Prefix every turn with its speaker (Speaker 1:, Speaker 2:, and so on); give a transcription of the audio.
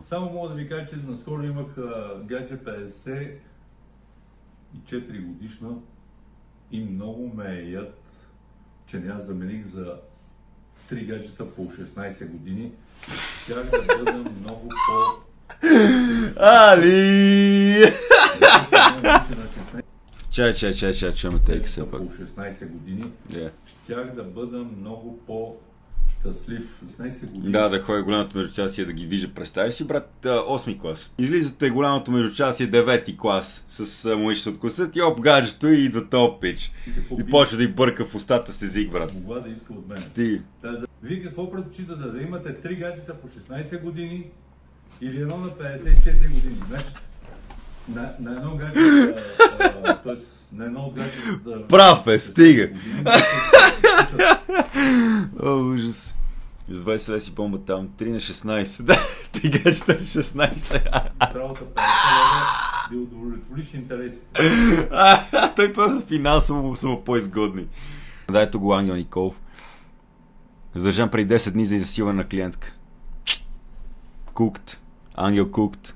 Speaker 1: Само мога да ви кажа, че наскоро имах гадже 54 годишна и много ме яд, че не аз замених за 3 гаджета по 16 години. Щях да бъда много по...
Speaker 2: Али! Чай, чуем тейк се пак.
Speaker 1: По 16 години.
Speaker 2: Yeah.
Speaker 1: Щях да бъда много по-щастлив. 16 години.
Speaker 2: Да ходя голямото междучасие да ги вижда. Представи си, брат, 8 клас. Излизате голямото междучасие 9 клас с моичето от коса, ти гаджето и идва топ пич. И почва да й бърка в устата с език, брат.
Speaker 1: Могла да иска от мен.
Speaker 2: Стига.
Speaker 1: Вие какво предпочитате? Да имате 3 гаджета по 16 години или едно на 54 години? Значи, на едно гаджета, т.е. на едно гаджета...
Speaker 2: Прав е, стига! О, ужас. С 20 лева си бомба там, 3 на 16. Да, 3 гаджета на 16.
Speaker 1: Работа 50 лева да удовлетвориш интересите.
Speaker 2: Той просто финансово са му по-изгодни. Дайте го Ангел Николов. Задържан преди 10 дни за засилване на клиентка. Кукт. Ангел кукт.